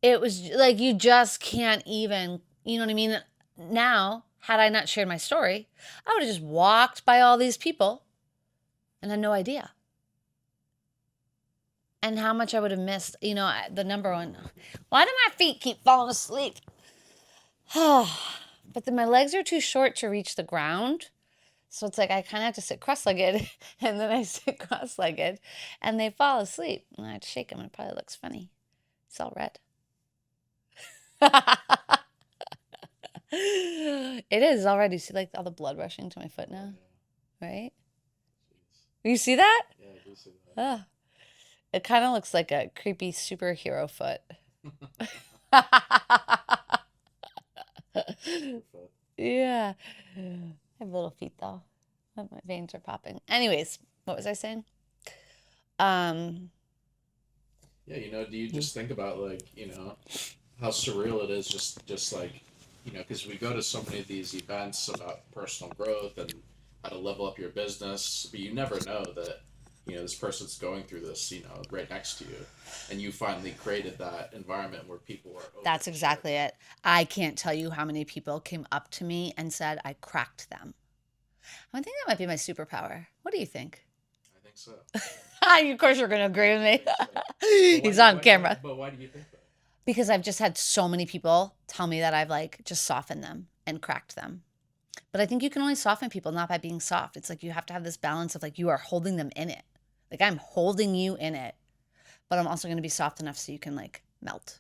it was like you just can't even, you know what I mean? Now, had I not shared my story, I would have just walked by all these people and had no idea. And how much I would have missed, the number one. Why do my feet keep falling asleep? But then my legs are too short to reach the ground. So it's like I kind of have to sit cross-legged, and then I sit cross-legged, and they fall asleep. And I have to shake them, and it probably looks funny. It's all red. It is already. See, like all the blood rushing to my foot now, right? You see that? Yeah, I do see that. It kind of looks like a creepy superhero foot. Yeah. I have little feet though. My veins are popping. Anyways, what was I saying? Yeah, do you just think about like, how surreal it is just like, because we go to so many of these events about personal growth and how to level up your business, but you never know that, this person's going through this, right next to you. And you finally created that environment where people are open That's to exactly sharing. it. I can't tell you how many people came up to me and said I cracked them. I think that might be my superpower. What do you think? I think so. Of course, you're going to agree with I me. think so. He's on camera. But why do you think that? Because I've just had so many people tell me that I've like just softened them and cracked them. But I think you can only soften people not by being soft. It's like you have to have this balance of like you are holding them in it. Like I'm holding you in it, but I'm also going to be soft enough so you can like melt.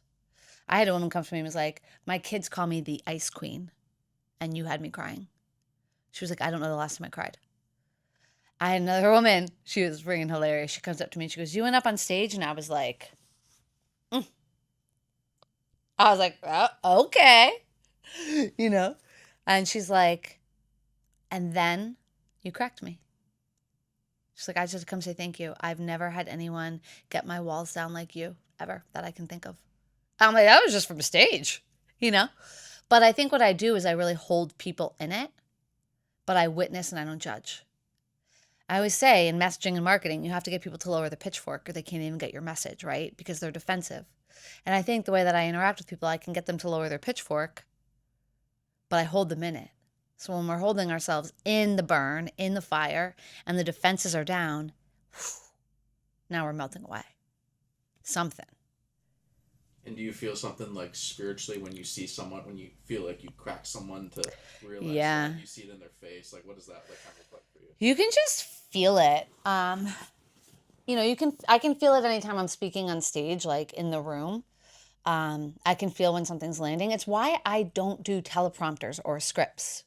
I had a woman come to me and was like, my kids call me the ice queen, and you had me crying. She was like, I don't know the last time I cried. I had another woman, she was freaking hilarious. She comes up to me and she goes, you went up on stage? And I was like, oh, okay. And she's like, and then you cracked me. She's like, I just had to come say thank you. I've never had anyone get my walls down like you, ever, that I can think of. I'm like, that was just from stage, But I think what I do is I really hold people in it, but I witness and I don't judge. I always say in messaging and marketing, you have to get people to lower the pitchfork or they can't even get your message, right? Because they're defensive. And I think the way that I interact with people, I can get them to lower their pitchfork, but I hold them in it. So when we're holding ourselves in the burn, in the fire, and the defenses are down, now we're melting away. Something. And do you feel something like spiritually when you see someone, when you feel like you crack someone to realize Yeah. that you see it in their face? Like, what does that like kind of look like for you? You can just feel it. I can feel it anytime I'm speaking on stage, like in the room. I can feel when something's landing. It's why I don't do teleprompters or scripts.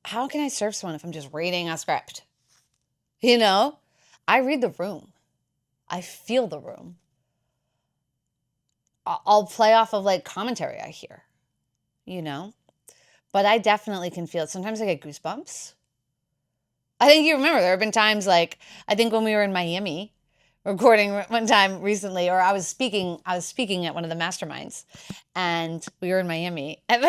How can I serve someone if I'm just reading a script? I read the room. I feel the room. I'll play off of like commentary I hear, but I definitely can feel it. Sometimes I get goosebumps. I think you remember there have been times like, I think when we were in Miami recording one time recently, or I was speaking at one of the masterminds and we were in Miami and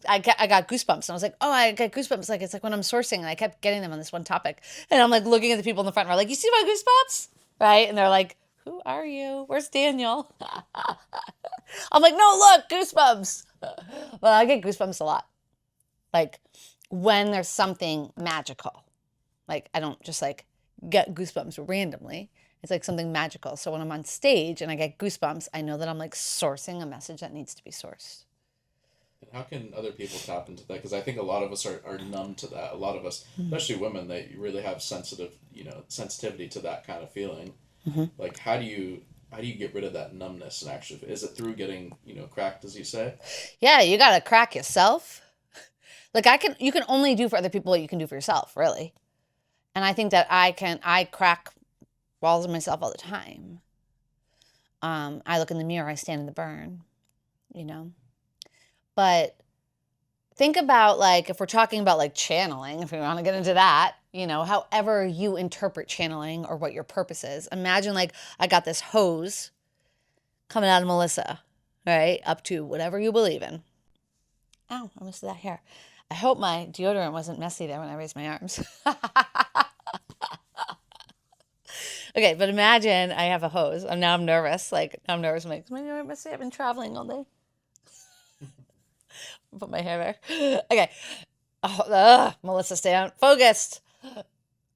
I got goosebumps and I was like, oh, I get goosebumps. Like, it's like when I'm sourcing and I kept getting them on this one topic and I'm like looking at the people in the front row, like, you see my goosebumps? Right. And they're like, who are you? Where's Daniel? I'm like, no, look, goosebumps. Well, I get goosebumps a lot. Like when there's something magical. Like I don't just like get goosebumps randomly. It's like something magical. So when I'm on stage and I get goosebumps, I know that I'm like sourcing a message that needs to be sourced. And how can other people tap into that? Because I think a lot of us are numb to that. A lot of us, especially women, they really have sensitivity to that kind of feeling. Mm-hmm. Like, how do you get rid of that numbness and actually, is it through getting, cracked, as you say? Yeah, you got to crack yourself. Like you can only do for other people what you can do for yourself, really. And I think that I crack walls of myself all the time. I look in the mirror, I stand in the burn, But think about like, if we're talking about like channeling, if we want to get into that, however you interpret channeling or what your purpose is. Imagine like I got this hose coming out of Melissa, right? Up to whatever you believe in. Ow, I missed that hair. I hope my deodorant wasn't messy there when I raised my arms. Okay, but imagine I have a hose. And now I'm nervous. I'm nervous. I'm like, is my deodorant messy? I've been traveling all day. Put my hair there. Okay. Oh, Melissa, stay on focused.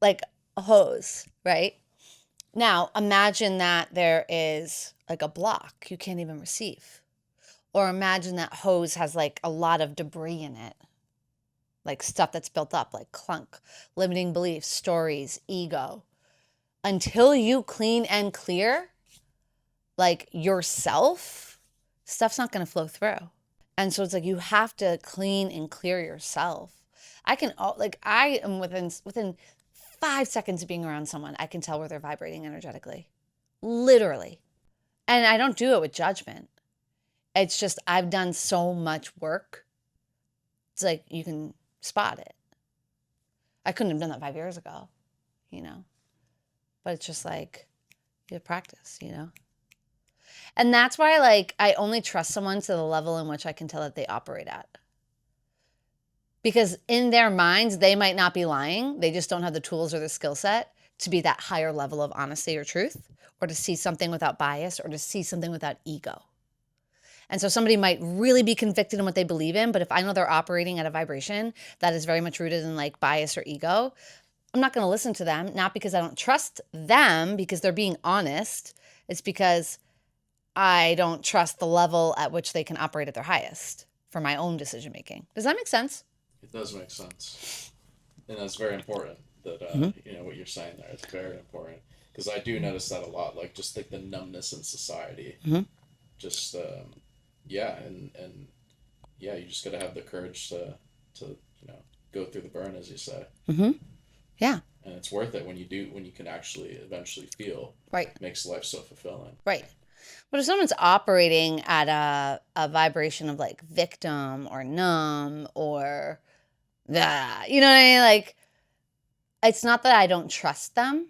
Like a hose, right? Now imagine that there is like a block you can't even receive. Or imagine that hose has like a lot of debris in it, like stuff that's built up, like clunk, limiting beliefs, stories, ego. Until you clean and clear, like yourself, stuff's not going to flow through. And so it's like you have to clean and clear yourself. I am within 5 seconds of being around someone, I can tell where they're vibrating energetically, literally. And I don't do it with judgment. It's just I've done so much work. It's like you can spot it. I couldn't have done that 5 years ago, but it's just like you have practice, And that's why like I only trust someone to the level in which I can tell that they operate at. Because in their minds, they might not be lying. They just don't have the tools or the skill set to be that higher level of honesty or truth, or to see something without bias, or to see something without ego. And so somebody might really be convicted in what they believe in, but if I know they're operating at a vibration that is very much rooted in like bias or ego, I'm not going to listen to them, not because I don't trust them, because they're being honest. It's because I don't trust the level at which they can operate at their highest for my own decision making. Does that make sense? It does make sense, and that's very important. That what you're saying there, it's very important because I do notice that a lot. Like just like the numbness in society, just yeah, and yeah, you just gotta have the courage to go through the burn, as you say. Yeah. And it's worth it when you can actually eventually feel. Right. It makes life so fulfilling. Right. But if someone's operating at a vibration of like victim or numb or that, you know what I mean? Like, it's not that I don't trust them,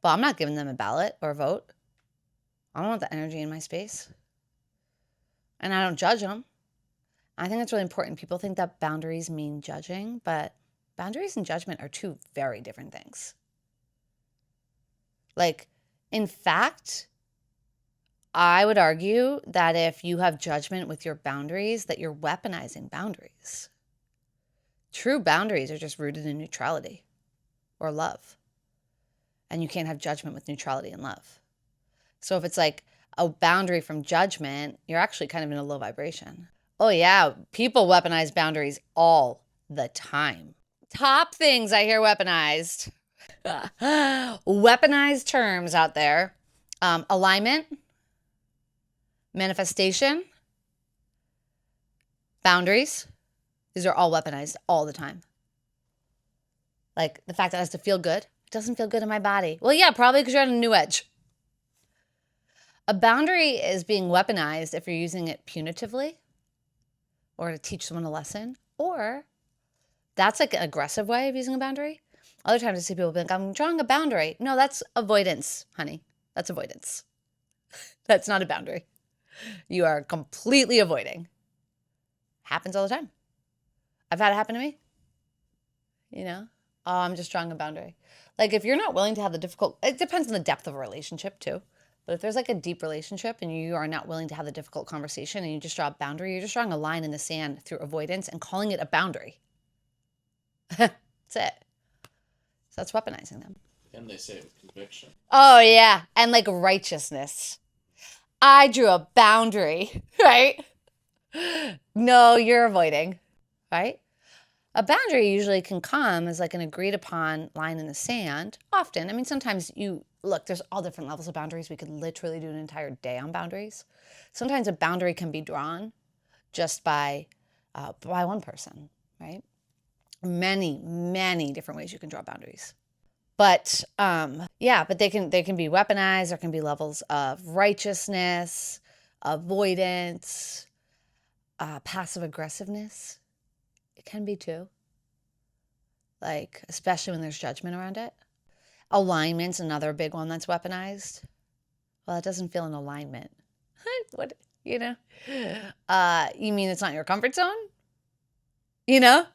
but I'm not giving them a ballot or a vote. I don't want the energy in my space. And I don't judge them. I think that's really important. People think that boundaries mean judging, but boundaries and judgment are two very different things. Like, in fact, I would argue that if you have judgment with your boundaries, that you're weaponizing boundaries. True boundaries are just rooted in neutrality or love. And you can't have judgment with neutrality and love. So if it's like a boundary from judgment, you're actually kind of in a low vibration. Oh yeah, people weaponize boundaries all the time. Top things I hear weaponized. Weaponized terms out there. Alignment, manifestation, boundaries. These are all weaponized all the time. Like the fact that it has to feel good. It doesn't feel good in my body. Well, yeah, probably because you're on a new edge. A boundary is being weaponized if you're using it punitively or to teach someone a lesson, or that's like an aggressive way of using a boundary. Other times I see people be like, I'm drawing a boundary. No, that's avoidance, honey. That's avoidance. That's not a boundary. You are completely avoiding. Happens all the time. I've had it happen to me. Oh, I'm just drawing a boundary. Like if you're not willing to have it depends on the depth of a relationship too. But if there's like a deep relationship and you are not willing to have the difficult conversation and you just draw a boundary, you're just drawing a line in the sand through avoidance and calling it a boundary. That's it. So that's weaponizing them. And they say it with conviction. Oh yeah. And like righteousness. I drew a boundary, right? No, you're avoiding, right? A boundary usually can come as like an agreed upon line in the sand. Often, I mean, sometimes there's all different levels of boundaries. We could literally do an entire day on boundaries. Sometimes a boundary can be drawn just by one person, right? Many, many different ways you can draw boundaries. But but they can be weaponized. There can be levels of righteousness, avoidance, passive aggressiveness. can be too. Like, especially when there's judgment around it. Alignment's another big one that's weaponized. Well, it doesn't feel in alignment. What, you know? You mean it's not your comfort zone? You know?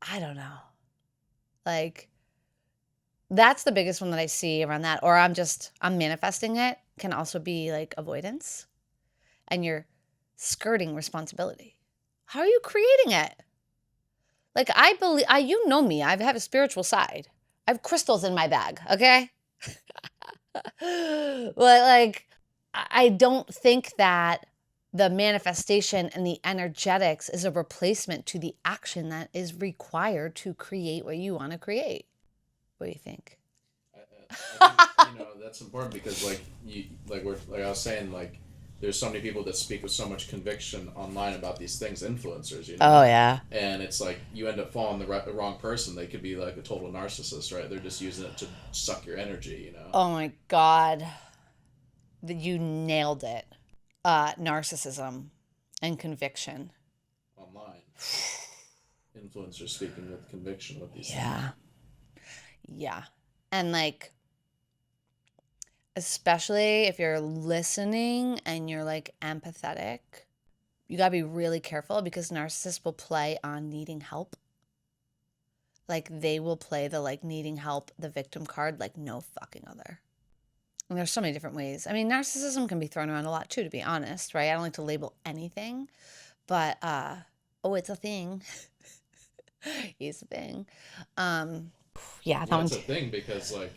I don't know. Like, that's the biggest one that I see around that. Or I'm manifesting it, can also be like avoidance. And you're skirting responsibility. How are you creating it? Like, I believe, you know me, I have a spiritual side. I have crystals in my bag, okay? But like, I don't think that the manifestation and the energetics is a replacement to the action that is required to create what you want to create. What do you think? I think that's important because like I was saying, like there's so many people that speak with so much conviction online about these things, influencers, Oh, yeah. and it's like you end up following the wrong person. They could be like a total narcissist, right? They're just using it to suck your energy. Oh my God. You nailed it. Narcissism and conviction. Online, influencers speaking with conviction with these Yeah. things. Yeah. And like, especially if you're listening and you're like empathetic, you gotta be really careful because narcissists will play on needing help. Like, they will play the like needing help, the victim card, like no fucking other. And there's so many different ways. I mean, narcissism can be thrown around a lot too, to be honest, right? I don't like to label anything, but oh, it's a thing. It's a thing. Yeah, that Yeah, it's one's a thing because like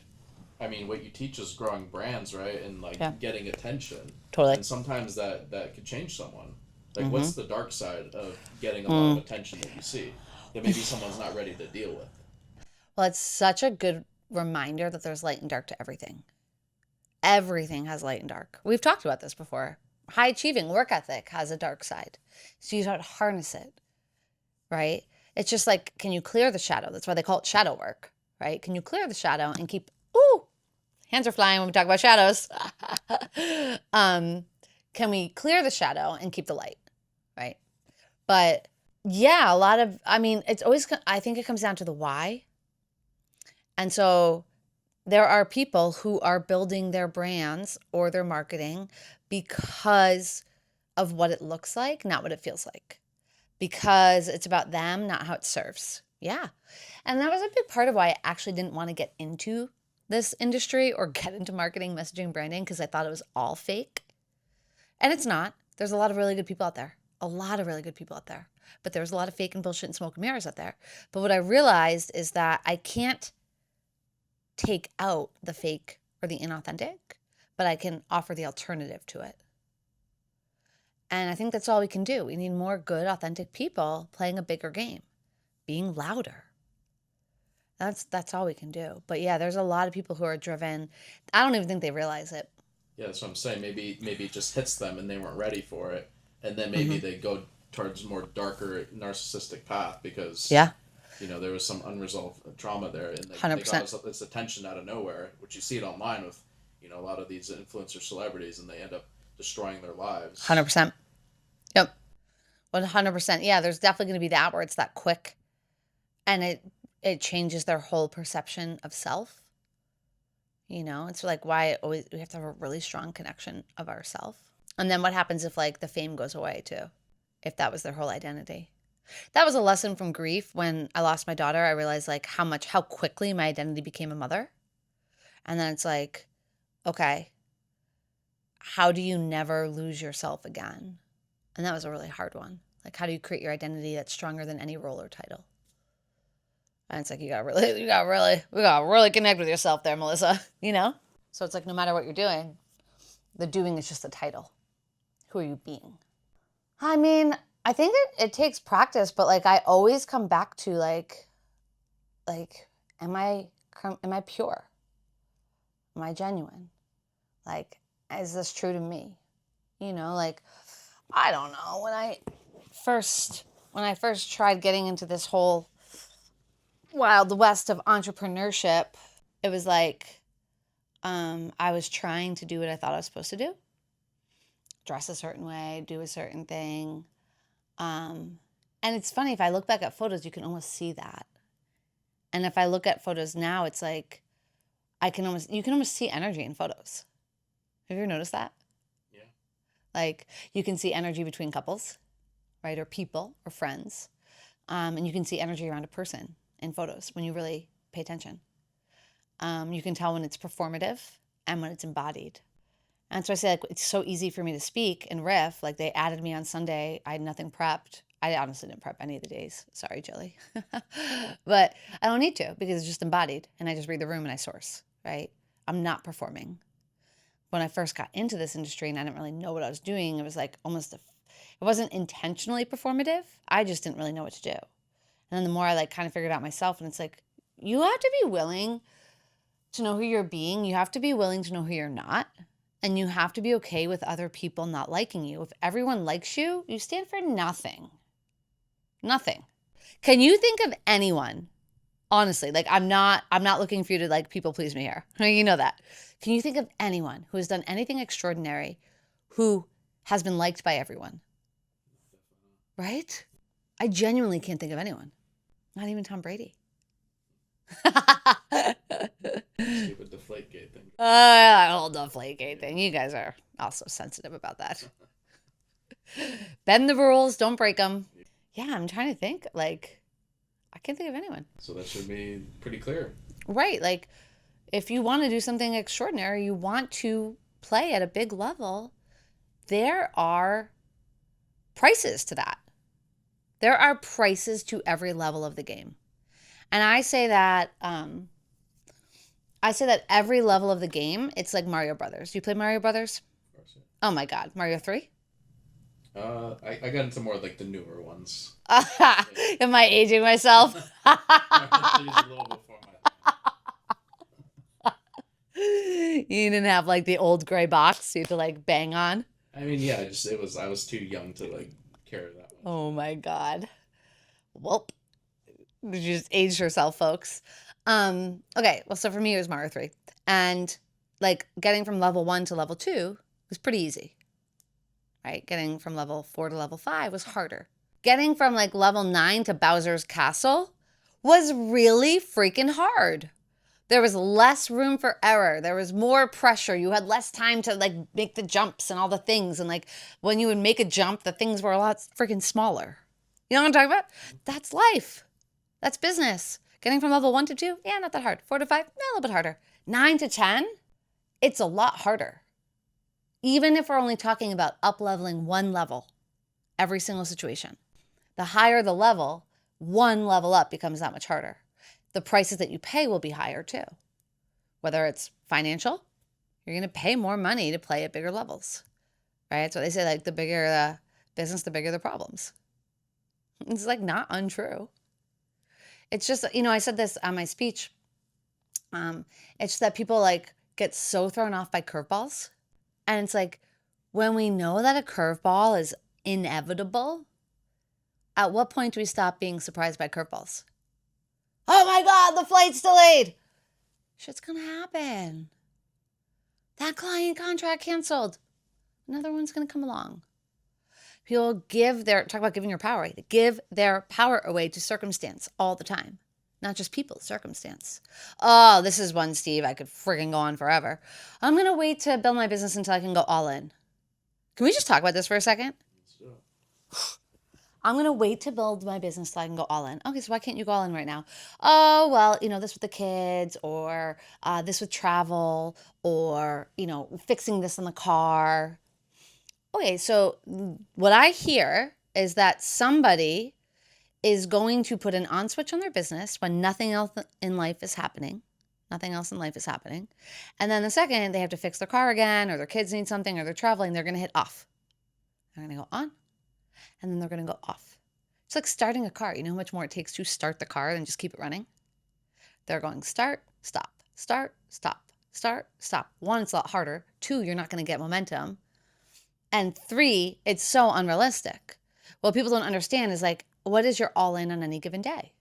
I mean, what you teach is growing brands, right? And like yeah, getting attention. totally. And sometimes that could change someone. Like, Mm-hmm. what's the dark side of getting a lot of attention that you see that maybe someone's not ready to deal with? Well, it's such a good reminder that there's light and dark to everything. Everything has light and dark. We've talked about this before. High achieving work ethic has a dark side. So you have to harness it, right? It's just like, can you clear the shadow? That's why they call it shadow work, right? Can you clear the shadow and keep, ooh, hands are flying when we talk about shadows. Can we clear the shadow and keep the light, right? But yeah, I mean, it's always, I think it comes down to the why. And so there are people who are building their brands or their marketing because of what it looks like, not what it feels like. Because it's about them, not how it serves. Yeah. And that was a big part of why I actually didn't want to get into this industry or get into marketing, messaging, branding, because I thought it was all fake. And it's not. There's a lot of really good people out there. A lot of really good people out there. But there's a lot of fake and bullshit and smoke and mirrors out there. But what I realized is that I can't take out the fake or the inauthentic, but I can offer the alternative to it. And I think that's all we can do. We need more good, authentic people playing a bigger game, being louder. That's all we can do. But yeah, there's a lot of people who are driven. I don't even think they realize it. Yeah, that's what I'm saying. Maybe it just hits them and they weren't ready for it, and then maybe Mm-hmm. they go towards a more darker narcissistic path because Yeah, there was some unresolved trauma there, and they got 100%. this attention out of nowhere, which you see it online with a lot of these influencer celebrities, and they end up destroying their lives. 100%. Yep. 100%. Yeah, there's definitely going to be that where it's that quick and it changes their whole perception of self. It's like why we have to have a really strong connection of ourself. And then what happens if like the fame goes away too? If that was their whole identity. That was a lesson from grief when I lost my daughter. I realized like how quickly my identity became a mother. And then it's like, okay, how do you never lose yourself again? And that was a really hard one. Like, how do you create your identity that's stronger than any role or title? And it's like, we gotta really connect with yourself there, Melissa, So it's like, no matter what you're doing, the doing is just the title. Who are you being? I mean, I think it takes practice, but like, I always come back to like, am I pure? Am I genuine? Like, is this true to me? Like, I don't know. When I first tried getting into this whole wild west of entrepreneurship, it was like I was trying to do what I thought I was supposed to do. Dress a certain way, do a certain thing. And it's funny, if I look back at photos, you can almost see that. And if I look at photos now, it's like you can almost see energy in photos. Have you ever noticed that? Yeah. Like you can see energy between couples, right? Or people or friends. And you can see energy around a person in photos when you really pay attention. You can tell when it's performative and when it's embodied. And so I say, like, it's so easy for me to speak and riff. Like, they added me on Sunday. I had nothing prepped. I honestly didn't prep any of the days. Sorry, Jilly. But I don't need to because it's just embodied. And I just read the room and I source, right? I'm not performing. When I first got into this industry and I didn't really know what I was doing, it was like it wasn't intentionally performative. I just didn't really know what to do. And then the more I like kind of figured out myself, and it's like, you have to be willing to know who you're being. You have to be willing to know who you're not. And you have to be okay with other people not liking you. If everyone likes you, you stand for nothing. Nothing. Can you think of anyone, honestly, like I'm not looking for you to like people please me here. You know that. Can you think of anyone who has done anything extraordinary who has been liked by everyone? Right? I genuinely can't think of anyone. Not even Tom Brady. Stupid Deflategate thing. Whole Deflategate thing. You guys are also sensitive about that. Bend the rules, don't break them. Yeah, I'm trying to think. Like, I can't think of anyone. So that should be pretty clear. Right. Like, if you want to do something extraordinary, you want to play at a big level, there are prices to that. There are prices to every level of the game. And I say that every level of the game, it's like Mario Brothers. Do you play Mario Brothers? Of course. Yeah. Oh my God, Mario 3? I got into more like the newer ones. Am I aging myself? Mario 3 is a little before my time. You didn't have like the old gray box you had to like bang on? I mean, yeah, I was too young to like care that much. Oh my God. Welp. You just aged yourself, folks. Okay, well, so for me, it was Mario 3. And like getting from level 1 to level 2 was pretty easy, right? Getting from level 4 to level 5 was harder. Getting from like level 9 to Bowser's Castle was really freaking hard. There was less room for error. There was more pressure. You had less time to like make the jumps and all the things. And like when you would make a jump, the things were a lot freaking smaller. You know what I'm talking about? That's life. That's business. Getting from level 1 to 2, yeah, not that hard. 4 to 5, a little bit harder. 9 to 10, it's a lot harder. Even if we're only talking about up-leveling one level every single situation. The higher the level, one level up becomes that much harder. The prices that you pay will be higher too. Whether it's financial, you're going to pay more money to play at bigger levels, right? So they say like the bigger the business, the bigger the problems. It's like not untrue. It's just, I said this on my speech. It's that people like get so thrown off by curveballs. And it's like, when we know that a curveball is inevitable, at what point do we stop being surprised by curveballs? Oh my God, the flight's delayed. Shit's gonna happen. That client contract canceled. Another one's gonna come along. People talk about giving your power away. They give their power away to circumstance all the time. Not just people, circumstance. Oh, this is one, Steve. I could friggin' go on forever. I'm going to wait to build my business until I can go all in. Can we just talk about this for a second? Sure. I'm going to wait to build my business till I can go all in. Okay, so why can't you go all in right now? Oh, well, this with the kids, or this with travel, or, fixing this in the car. Okay, so what I hear is that somebody is going to put an on switch on their business when nothing else in life is happening. Nothing else in life is happening. And then the second they have to fix their car again, or their kids need something, or they're traveling, they're going to hit off. They're going to go on, and then they're going to go off. It's like starting a car. You know how much more it takes to start the car than just keep it running? They're going start, stop, start, stop, start, stop. 1, it's a lot harder. 2, you're not going to get momentum. And 3, it's so unrealistic. What people don't understand is like, what is your all in on any given day?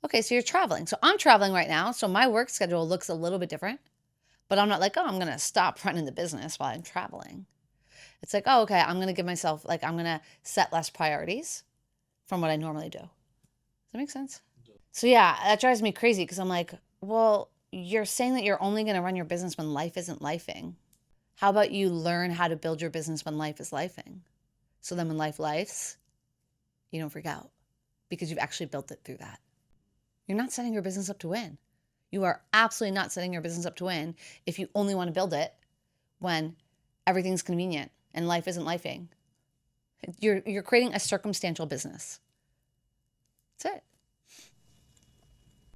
Okay, so you're traveling. So I'm traveling right now. So my work schedule looks a little bit different, but I'm not like, oh, I'm going to stop running the business while I'm traveling. It's like, oh, okay, I'm going to give myself, like, I'm going to set less priorities. from what I normally do. Does that make sense? So yeah, that drives me crazy because I'm like, well, you're saying that you're only going to run your business when life isn't lifing. How about you learn how to build your business when life is lifing? So then when life lifes, you don't freak out because you've actually built it through that. You're not setting your business up to win. You are absolutely not setting your business up to win if you only want to build it when everything's convenient and life isn't lifing. You're creating a circumstantial business. That's it.